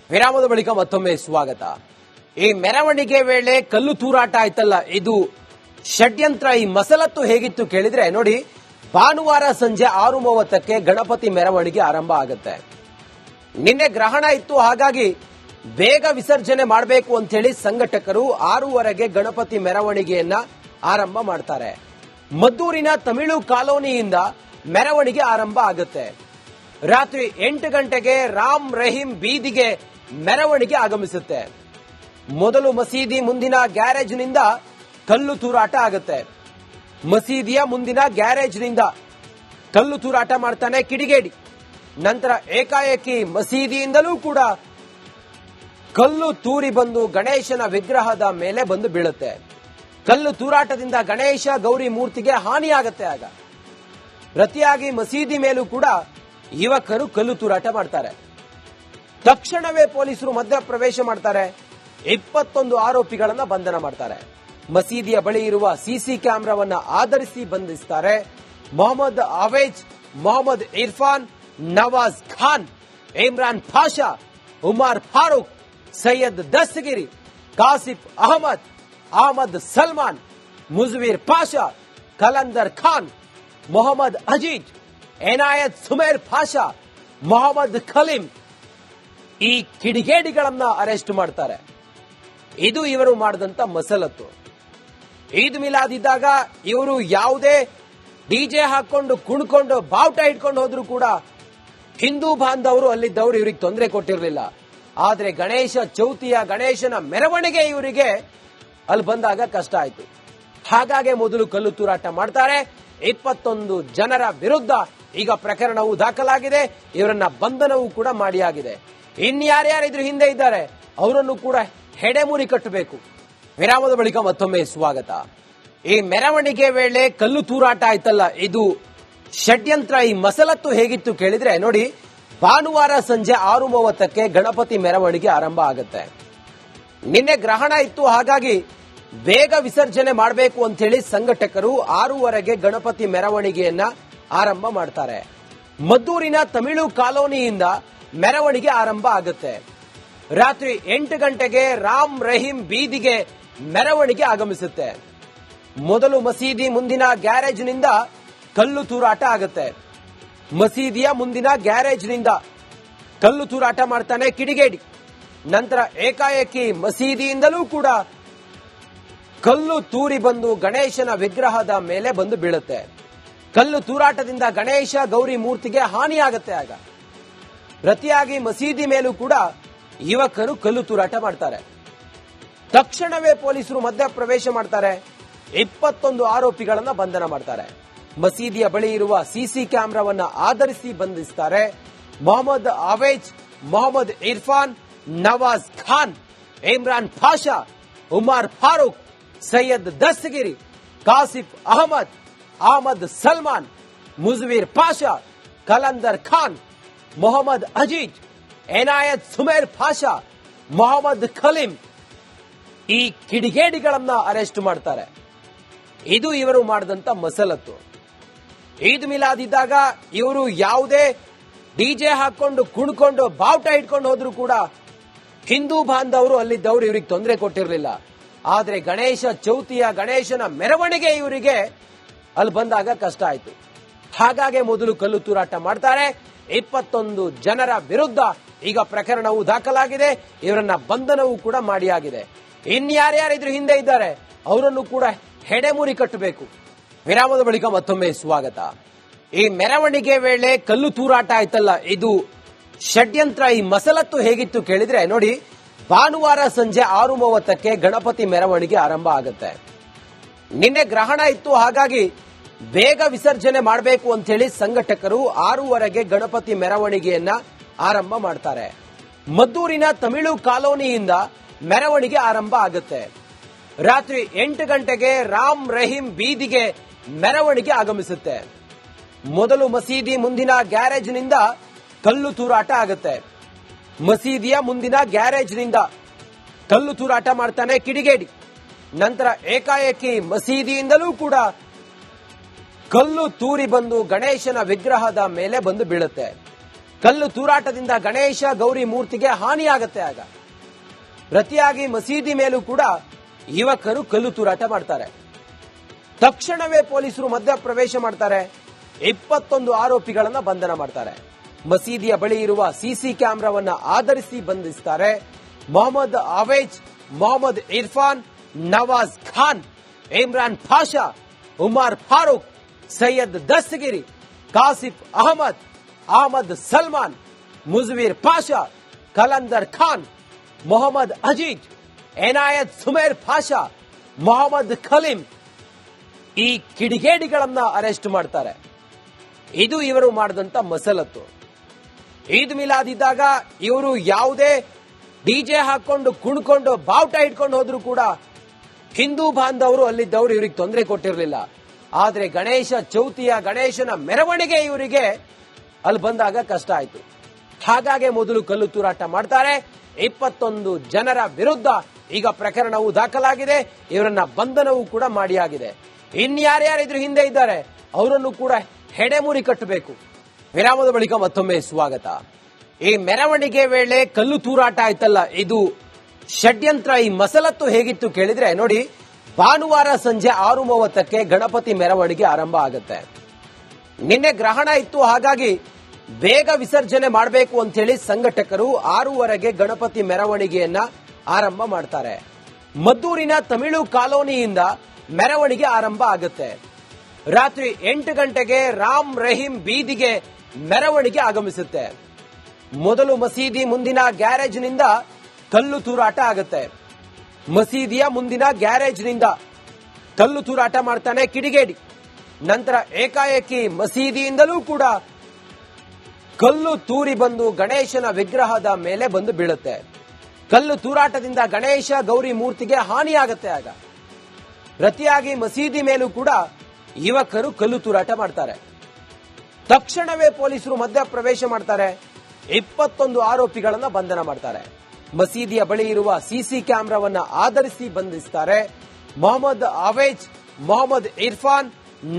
ವಿರಾಮದ ಬಳಿಕ ಮತ್ತೊಮ್ಮೆ ಸ್ವಾಗತ. ಈ ಮೆರವಣಿಗೆ ವೇಳೆ ಕಲ್ಲು ತೂರಾಟ ಆಯ್ತಲ್ಲ, ಇದು ಷಡ್ಯಂತ್ರ. ಈ ಮಸಲತ್ತು ಹೇಗಿತ್ತು ಕೇಳಿದ್ರೆ ನೋಡಿ, ಭಾನುವಾರ ಸಂಜೆ 6:30ಕ್ಕೆ ಗಣಪತಿ ಮೆರವಣಿಗೆ ಆರಂಭ ಆಗುತ್ತೆ. ನಿನ್ನೆ ಗ್ರಹಣ ಇತ್ತು, ಹಾಗಾಗಿ ಬೇಗ ವಿಸರ್ಜನೆ ಮಾಡಬೇಕು ಅಂತ ಹೇಳಿ ಸಂಘಟಕರು 6:30ಗೆ ಗಣಪತಿ ಮೆರವಣಿಗೆಯನ್ನ ಆರಂಭ ಮಾಡ್ತಾರೆ. ಮದ್ದೂರಿನ ತಮಿಳು ಕಾಲೋನಿಯಿಂದ ಮೆರವಣಿಗೆ ಆರಂಭ ಆಗುತ್ತೆ. ರಾತ್ರಿ 8 ಗಂಟೆಗೆ ರಾಮ್ ರಹೀಂ ಬೀದಿಗೆ ಮೆರವಣಿಗೆ ಆಗಮಿಸುತ್ತೆ. ಮೊದಲು ಮಸೀದಿ ಮುಂದಿನ ಗ್ಯಾರೇಜ್ನಿಂದ ಕಲ್ಲು ತೂರಾಟ ಆಗುತ್ತೆ. ಮಸೀದಿಯ ಮುಂದಿನ ಗ್ಯಾರೇಜ್ನಿಂದ ಕಲ್ಲು ತೂರಾಟ ಮಾಡ್ತಾನೆ ಕಿಡಿಗೇಡಿ. ನಂತರ ಏಕಾಏಕಿ ಮಸೀದಿಯಿಂದಲೂ ಕೂಡ ಕಲ್ಲು ತೂರಿ ಬಂದು ಗಣೇಶನ ವಿಗ್ರಹದ ಮೇಲೆ ಬಂದು ಬೀಳುತ್ತೆ. ಕಲ್ಲು ತೂರಾಟದಿಂದ ಗಣೇಶ ಗೌರಿ ಮೂರ್ತಿಗೆ ಹಾನಿಯಾಗುತ್ತೆ. ಆಗ ಪ್ರತಿಯಾಗಿ ಮಸೀದಿ ಮೇಲೂ ಕೂಡ ಯುವಕರು ಕಲ್ಲು ತೂರಾಟ ಮಾಡ್ತಾರೆ. ತಕ್ಷಣವೇ ಪೊಲೀಸರು ಮಧ್ಯ ಪ್ರವೇಶ ಮಾಡ್ತಾರೆ. 21 ಆರೋಪಿಗಳನ್ನ ಬಂಧನ ಮಾಡ್ತಾರೆ. ಮಸೀದಿಯ ಬಳಿ ಇರುವ ಸಿಸಿ ಕ್ಯಾಮೆರಾವನ್ನ ಆಧರಿಸಿ ಬಂಧಿಸುತ್ತಾರೆ. ಮೊಹಮ್ಮದ್ ಅವೇಜ್, ಮೊಹಮ್ಮದ್ ಇರ್ಫಾನ್, ನವಾಜ್ ಖಾನ್, ಇಮ್ರಾನ್ ಪಾಷಾ, ಉಮರ್ ಫಾರೂಕ್, ಸೈಯದ್ ದಸ್ತಗಿರಿ, ಕಾಸಿಫ್ ಅಹಮದ್, ಅಹಮದ್ ಸಲ್ಮಾನ್, ಮುಜವೀರ್ ಪಾಷಾ, ಕಲಂದರ್ ಖಾನ್, ಮೊಹಮ್ಮದ್ ಅಜೀಜ್, ಎನಾಯತ್ ಸುಮೇರ್ ಪಾಷಾ, ಮೊಹಮ್ಮದ್ ಖಲೀಂ, ಈ ಕಿಡಿಗೇಡಿಗಳನ್ನ ಅರೆಸ್ಟ್ ಮಾಡ್ತಾರೆ. ಇದು ಇವರು ಮಾಡಿದಂತ ಮಸಲತ್ತು. ಈದ್ ಮಿಲಾದ್ ಇದ್ದಾಗ ಇವರು ಯಾವುದೇ ಡಿಜೆ ಹಾಕೊಂಡು ಕುಣ್ಕೊಂಡು ಬಾವುಟ ಇಟ್ಕೊಂಡು ಹೋದ್ರು ಕೂಡ ಹಿಂದೂ ಬಾಂಧವರು ಅಲ್ಲಿದ್ದವರು ಇವರಿಗೆ ತೊಂದರೆ ಕೊಟ್ಟಿರಲಿಲ್ಲ. ಆದ್ರೆ ಗಣೇಶ ಚೌತಿಯ ಗಣೇಶನ ಮೆರವಣಿಗೆ ಇವರಿಗೆ ಅಲ್ಲಿ ಬಂದಾಗ ಕಷ್ಟ ಆಯ್ತು. ಹಾಗಾಗಿ ಮೊದಲು ಕಲ್ಲು ತೂರಾಟ ಮಾಡ್ತಾರೆ. 21 ಜನರ ವಿರುದ್ಧ ಈಗ ಪ್ರಕರಣವು ದಾಖಲಾಗಿದೆ. ಇವರನ್ನ ಬಂಧನವೂ ಕೂಡ ಮಾಡಿಯಾಗಿದೆ. ಇನ್ಯಾರ್ಯಾರು ಇದ್ರ ಹಿಂದೆ ಇದ್ದಾರೆ ಅವರನ್ನು ಕೂಡ ಹೆಡೆಮುರಿ ಕಟ್ಟಬೇಕು. ವಿರಾಮದ ಬಳಿಕ ಮತ್ತೊಮ್ಮೆ ಸ್ವಾಗತ. ಈ ಮೆರವಣಿಗೆ ವೇಳೆ ಕಲ್ಲು ತೂರಾಟ ಆಯ್ತಲ್ಲ, ಇದು ಷಡ್ಯಂತ್ರ. ಈ ಮಸಲತ್ತು ಹೇಗಿತ್ತು ಕೇಳಿದ್ರೆ ನೋಡಿ, ಭಾನುವಾರ ಸಂಜೆ 6:30ಕ್ಕೆ ಗಣಪತಿ ಮೆರವಣಿಗೆ ಆರಂಭ ಆಗುತ್ತೆ. ನಿನ್ನೆ ಗ್ರಹಣ ಇತ್ತು, ಹಾಗಾಗಿ ಬೇಗ ವಿಸರ್ಜನೆ ಮಾಡಬೇಕು ಅಂತ ಹೇಳಿ ಸಂಘಟಕರು 6:30ಗೆ ಗಣಪತಿ ಮೆರವಣಿಗೆಯನ್ನ ಆರಂಭ ಮಾಡ್ತಾರೆ. ಮದ್ದೂರಿನ ತಮಿಳು ಕಾಲೋನಿಯಿಂದ ಮೆರವಣಿಗೆ ಆರಂಭ ಆಗುತ್ತೆ. ರಾತ್ರಿ 8 ಗಂಟೆಗೆ ರಾಮ್ ರಹೀಂ ಬೀದಿಗೆ ಮೆರವಣಿಗೆ ಆಗಮಿಸುತ್ತೆ. ಮೊದಲು ಮಸೀದಿ ಮುಂದಿನ ಗ್ಯಾರೇಜ್ನಿಂದ ಕಲ್ಲು ತೂರಾಟ ಆಗುತ್ತೆ. ಮಸೀದಿಯ ಮುಂದಿನ ಗ್ಯಾರೇಜ್ನಿಂದ ಕಲ್ಲು ತೂರಾಟ ಮಾಡ್ತಾನೆ ಕಿಡಿಗೇಡಿ. ನಂತರ ಏಕಾಏಕಿ ಮಸೀದಿಯಿಂದಲೂ ಕೂಡ ಕಲ್ಲು ತೂರಿ ಬಂದು ಗಣೇಶನ ವಿಗ್ರಹದ ಮೇಲೆ ಬಂದು ಬೀಳುತ್ತೆ. ಕಲ್ಲು ತೂರಾಟದಿಂದ ಗಣೇಶ ಗೌರಿ ಮೂರ್ತಿಗೆ ಹಾನಿಯಾಗುತ್ತೆ. ಆಗ ಪ್ರತಿಯಾಗಿ ಮಸೀದಿ ಮೇಲೂ ಕೂಡ ಯುವಕರು ಕಲ್ಲು ತೂರಾಟ ಮಾಡ್ತಾರೆ. ತಕ್ಷಣವೇ ಪೊಲೀಸರು ಮಧ್ಯ ಪ್ರವೇಶ ಮಾಡ್ತಾರೆ. 21 ಆರೋಪಿಗಳನ್ನ ಬಂಧನ ಮಾಡ್ತಾರೆ. ಮಸೀದಿಯ ಬಳಿ ಇರುವ ಸಿಸಿ ಕ್ಯಾಮೆರಾವನ್ನ ಆಧರಿಸಿ ಬಂಧಿಸುತ್ತಾರೆ. ಮೊಹಮ್ಮದ್ ಅವೇಜ್, ಮೊಹಮ್ಮದ್ ಇರ್ಫಾನ್, ನವಾಜ್ ಖಾನ್, ಇಮ್ರಾನ್ ಪಾಷಾ, ಉಮರ್ ಫಾರೂಕ್, ಸೈಯದ್ ದಸ್ತಗಿರಿ, ಕಾಸಿಫ್ ಅಹಮದ್, ಅಹಮದ್ ಸಲ್ಮಾನ್, ಮುಜವೀರ್ ಪಾಷಾ, ಕಲಂದರ್ ಖಾನ್, ಮೊಹಮ್ಮದ್ ಅಜೀಜ್, ಎನಾಯತ್ ಸುಮೇರ್ ಪಾಷಾ, ಮೊಹಮ್ಮದ್ ಖಲೀಂ, ಈ ಕಿಡಿಗೇಡಿಗಳನ್ನ ಅರೆಸ್ಟ್ ಮಾಡ್ತಾರೆ. ಇದು ಇವರು ಮಾಡಿದಂತ ಮಸಲತ್ತು. ಈದ್ ಮಿಲಾದ್ ಇದ್ದಾಗ ಇವರು ಯಾವುದೇ ಡಿಜೆ ಹಾಕೊಂಡು ಕುಣ್ಕೊಂಡು ಬಾವುಟ ಇಟ್ಕೊಂಡು ಹೋದ್ರು ಕೂಡ ಹಿಂದೂ ಬಾಂಧವರು ಅಲ್ಲಿದ್ದವರು ಇವರಿಗೆ ತೊಂದರೆ ಕೊಟ್ಟಿರಲಿಲ್ಲ. ಆದ್ರೆ ಗಣೇಶ ಚೌತಿಯ ಗಣೇಶನ ಮೆರವಣಿಗೆ ಇವರಿಗೆ ಅಲ್ಲಿ ಬಂದಾಗ ಕಷ್ಟ ಆಯ್ತು. ಹಾಗಾಗಿ ಮೊದಲು ಕಲ್ಲು ತೂರಾಟ ಮಾಡ್ತಾರೆ. 21 ಜನರ ವಿರುದ್ಧ ಈಗ ಪ್ರಕರಣವು ದಾಖಲಾಗಿದೆ. ಇವರನ್ನ ಬಂಧನವೂ ಕೂಡ ಮಾಡಿಯಾಗಿದೆ. ಇನ್ಯಾರ್ಯಾರು ಇದ್ರ ಹಿಂದೆ ಇದ್ದಾರೆ ಅವರನ್ನು ಕೂಡ ಹೆಡೆಮುರಿ ಕಟ್ಟಬೇಕು. ವಿರಾಮದ ಬಳಿಕ ಮತ್ತೊಮ್ಮೆ ಸ್ವಾಗತ. ಈ ಮೆರವಣಿಗೆ ವೇಳೆ ಕಲ್ಲು ತೂರಾಟ ಆಯ್ತಲ್ಲ, ಇದು ಷಡ್ಯಂತ್ರ. ಈ ಮಸಲತ್ತು ಹೇಗಿತ್ತು ಕೇಳಿದ್ರೆ ನೋಡಿ, ಭಾನುವಾರ ಸಂಜೆ 6:30ಕ್ಕೆ ಗಣಪತಿ ಮೆರವಣಿಗೆ ಆರಂಭ ಆಗುತ್ತೆ. ನಿನ್ನೆ ಗ್ರಹಣ ಇತ್ತು, ಹಾಗಾಗಿ ಬೇಗ ವಿಸರ್ಜನೆ ಮಾಡಬೇಕು ಅಂತ ಹೇಳಿ ಸಂಘಟಕರು 6:30ಗೆ ಗಣಪತಿ ಮೆರವಣಿಗೆಯನ್ನ ಆರಂಭ ಮಾಡ್ತಾರೆ. ಮದ್ದೂರಿನ ತಮಿಳು ಕಾಲೋನಿಯಿಂದ ಮೆರವಣಿಗೆ ಆರಂಭ ಆಗುತ್ತೆ. ರಾತ್ರಿ 8 ಗಂಟೆಗೆ ರಾಮ್ ರಹೀಂ ಬೀದಿಗೆ ಮೆರವಣಿಗೆ ಆಗಮಿಸುತ್ತೆ. ಮೊದಲು ಮಸೀದಿ ಮುಂದಿನ ಗ್ಯಾರೇಜ್ನಿಂದ ಕಲ್ಲು ತೂರಾಟ ಆಗುತ್ತೆ. ಮಸೀದಿಯ ಮುಂದಿನ ಗ್ಯಾರೇಜ್ನಿಂದ ಕಲ್ಲು ತೂರಾಟ ಮಾಡ್ತಾನೆ ಕಿಡಿಗೇಡಿ. ನಂತರ ಏಕಾಏಕಿ ಮಸೀದಿಯಿಂದಲೂ ಕೂಡ ಕಲ್ಲು ತೂರಿ ಬಂದು ಗಣೇಶನ ವಿಗ್ರಹದ ಮೇಲೆ ಬಂದು ಬೀಳುತ್ತೆ. ಕಲ್ಲು ತೂರಾಟದಿಂದ ಗಣೇಶ ಗೌರಿ ಮೂರ್ತಿಗೆ ಹಾನಿಯಾಗತ್ತೆ. ಆಗ ಪ್ರತಿಯಾಗಿ ಮಸೀದಿ ಮೇಲೂ ಕೂಡ ಯುವಕರು ಕಲ್ಲು ತೂರಾಟ ಮಾಡ್ತಾರೆ. ತಕ್ಷಣವೇ ಪೊಲೀಸರು ಮಧ್ಯ ಪ್ರವೇಶ ಮಾಡ್ತಾರೆ. 21 ಆರೋಪಿಗಳನ್ನ ಬಂಧನ ಮಾಡ್ತಾರೆ. ಮಸೀದಿಯ ಬಳಿ ಇರುವ ಸಿಸಿ ಕ್ಯಾಮೆರಾವನ್ನ ಆಧರಿಸಿ ಬಂಧಿಸುತ್ತಾರೆ. ಮೊಹಮ್ಮದ್ ಆವೇಜ್, ಮೊಹಮ್ಮದ್ ಇರ್ಫಾನ್, ನವಾಜ್ ಖಾನ್, ಇಮ್ರಾನ್ ಪಾಷಾ, ಉಮರ್ ಫಾರೂಕ್, ಸೈಯದ್ ದಸ್ತಗಿರಿ, ಕಾಸಿಫ್ ಅಹಮದ್, ಅಹಮದ್ ಸಲ್ಮಾನ್, ಮುಜವೀರ್ ಪಾಷಾ, ಕಲಂದರ್ ಖಾನ್, ಮೊಹಮ್ಮದ್ ಅಜೀಜ್, ಎನಾಯತ್ ಸುಮೇರ್ ಪಾಷಾ, ಮೊಹಮ್ಮದ್ ಖಲೀಂ ಈ ಕಿಡಿಗೇಡಿಗಳನ್ನ ಅರೆಸ್ಟ್ ಮಾಡ್ತಾರೆ. ಇದು ಇವರು ಮಾಡಿದಂತ ಮಸಲತ್ತು. ಈದ್ ಮಿಲಾದ್ ಇದ್ದಾಗ ಇವರು ಯಾವುದೇ ಡಿಜೆ ಹಾಕೊಂಡು ಕುಣ್ಕೊಂಡು ಬಾವುಟ ಇಟ್ಕೊಂಡು ಹೋದ್ರು ಕೂಡ ಹಿಂದೂ ಬಾಂಧವರು ಅಲ್ಲಿದ್ದವರು ಇವರಿಗೆ ತೊಂದರೆ ಕೊಟ್ಟಿರಲಿಲ್ಲ. ಆದ್ರೆ ಗಣೇಶ ಚೌತಿಯ ಗಣೇಶನ ಮೆರವಣಿಗೆ ಇವರಿಗೆ ಅಲ್ಲಿ ಬಂದಾಗ ಕಷ್ಟ ಆಯ್ತು. ಹಾಗಾಗಿ ಮೊದಲು ಕಲ್ಲು ತೂರಾಟ ಮಾಡ್ತಾರೆ. 21 ಜನರ ವಿರುದ್ಧ ಈಗ ಪ್ರಕರಣವು ದಾಖಲಾಗಿದೆ. ಇವರನ್ನ ಬಂಧನವೂ ಕೂಡ ಮಾಡಿಯಾಗಿದೆ. ಇನ್ಯಾರ್ಯಾರಿದ್ರು ಹಿಂದೆ ಇದ್ದಾರೆ ಅವರನ್ನು ಕೂಡ ಹೆಡೆಮುರಿ ಕಟ್ಟಬೇಕು. ವಿರಾಮದ ಬಳಿಕ ಮತ್ತೊಮ್ಮೆ ಸ್ವಾಗತ. ಈ ಮೆರವಣಿಗೆ ವೇಳೆ ಕಲ್ಲು ತೂರಾಟ ಆಯ್ತಲ್ಲ, ಇದು ಷಡ್ಯಂತ್ರ. ಈ ಮಸಲತ್ತು ಹೇಗಿತ್ತು ಕೇಳಿದ್ರೆ ನೋಡಿ, ಭಾನುವಾರ ಸಂಜೆ 6:30ಕ್ಕೆ ಗಣಪತಿ ಮೆರವಣಿಗೆ ಆರಂಭ ಆಗುತ್ತೆ. ನಿನ್ನೆ ಗ್ರಹಣ ಇತ್ತು, ಹಾಗಾಗಿ ಬೇಗ ವಿಸರ್ಜನೆ ಮಾಡಬೇಕು ಅಂತ ಹೇಳಿ ಸಂಘಟಕರು 6:30ಗೆ ಗಣಪತಿ ಮೆರವಣಿಗೆಯನ್ನ ಆರಂಭ ಮಾಡ್ತಾರೆ. ಮದ್ದೂರಿನ ತಮಿಳು ಕಾಲೋನಿಯಿಂದ ಮೆರವಣಿಗೆ ಆರಂಭ ಆಗುತ್ತೆ. ರಾತ್ರಿ 8 ಗಂಟೆಗೆ ರಾಮ್ ರಹೀಂ ಬೀದಿಗೆ ಮೆರವಣಿಗೆ ಆಗಮಿಸುತ್ತೆ. ಮೊದಲು ಮಸೀದಿ ಮುಂದಿನ ಗ್ಯಾರೇಜ್ನಿಂದ ಕಲ್ಲು ತೂರಾಟ ಆಗುತ್ತೆ. ಮಸೀದಿಯ ಮುಂದಿನ ಗ್ಯಾರೇಜ್ನಿಂದ ಕಲ್ಲು ತೂರಾಟ ಮಾಡ್ತಾನೆ ಕಿಡಿಗೇಡಿ. ನಂತರ ಏಕಾಏಕಿ ಮಸೀದಿಯಿಂದಲೂ ಕೂಡ ಕಲ್ಲು ತೂರಿ ಬಂದು ಗಣೇಶನ ವಿಗ್ರಹದ ಮೇಲೆ ಬಂದು ಬೀಳುತ್ತೆ. ಕಲ್ಲು ತೂರಾಟದಿಂದ ಗಣೇಶ ಗೌರಿ ಮೂರ್ತಿಗೆ ಹಾನಿಯಾಗತ್ತೆ. ಆಗ ಪ್ರತಿಯಾಗಿ ಮಸೀದಿ ಮೇಲೂ ಕೂಡ ಯುವಕರು ಕಲ್ಲು ತೂರಾಟ ಮಾಡ್ತಾರೆ. ತಕ್ಷಣವೇ ಪೊಲೀಸರು ಮಧ್ಯ ಪ್ರವೇಶ ಮಾಡ್ತಾರೆ. 21 ಆರೋಪಿಗಳನ್ನ ಬಂಧನ ಮಾಡ್ತಾರೆ. ಮಸೀದಿಯ ಬಳಿ ಇರುವ ಸಿಸಿ ಕ್ಯಾಮೆರಾವನ್ನ ಆಧರಿಸಿ ಬಂಧಿಸುತ್ತಾರೆ. ಮೊಹಮ್ಮದ್ ಆವೇಜ್, ಮೊಹಮ್ಮದ್ ಇರ್ಫಾನ್,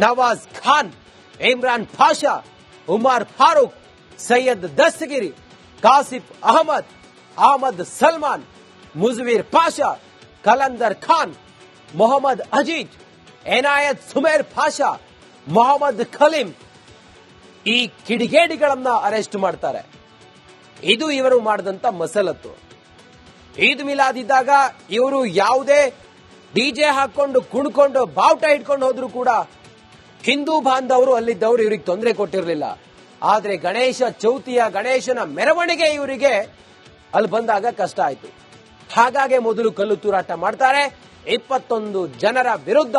ನವಾಜ್ ಖಾನ್, ಇಮ್ರಾನ್ ಪಾಷಾ, ಉಮರ್ ಫಾರೂಕ್, ಸೈಯದ್ ದಸ್ತಗಿರಿ, ಕಾಸಿಫ್ ಅಹಮದ್, ಅಹಮದ್ ಸಲ್ಮಾನ್, ಮುಜವೀರ್ ಪಾಷಾ, ಕಲಂದರ್ ಖಾನ್, ಮೊಹಮ್ಮದ್ ಅಜೀಜ್, ಎನಾಯತ್ ಸುಮೇರ್ ಪಾಷಾ, ಮೊಹಮ್ಮದ್ ಖಲೀಂ ಈ ಕಿಡಿಗೇಡಿಗಳನ್ನ ಅರೆಸ್ಟ್ ಮಾಡ್ತಾರೆ. ಇದು ಇವರು ಮಾಡಿದಂತ ಮಸಲತ್ತು. ಈದ್ ಮಿಲಾದ್ ಇದ್ದಾಗ ಇವರು ಯಾವುದೇ ಡಿಜೆ ಹಾಕೊಂಡು ಕುಣ್ಕೊಂಡು ಬಾವುಟ ಇಟ್ಕೊಂಡು ಹೋದ್ರು ಕೂಡ ಹಿಂದೂ ಬಾಂಧವರು ಅಲ್ಲಿದ್ದವರು ಇವರಿಗೆ ತೊಂದರೆ ಕೊಟ್ಟಿರಲಿಲ್ಲ. ಆದ್ರೆ ಗಣೇಶ ಚೌತಿಯ ಗಣೇಶನ ಮೆರವಣಿಗೆ ಇವರಿಗೆ ಅಲ್ಲಿ ಬಂದಾಗ ಕಷ್ಟ ಆಯ್ತು. ಹಾಗಾಗಿ ಮೊದಲು ಕಲ್ಲು ತೂರಾಟ ಮಾಡ್ತಾರೆ. 21 ಜನರ ವಿರುದ್ಧ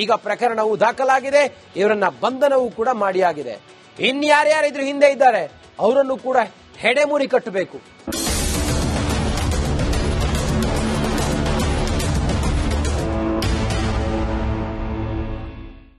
ಈಗ ಪ್ರಕರಣವು ದಾಖಲಾಗಿದೆ. ಇವರನ್ನ ಬಂಧನವೂ ಕೂಡ ಮಾಡಿಯಾಗಿದೆ. ಇನ್ಯಾರ್ಯಾರಿದ್ರು ಹಿಂದೆ ಇದ್ದಾರೆ ಅವರನ್ನು ಕೂಡ ಹೆಡೆಮುರಿ ಕಟ್ಟಬೇಕು.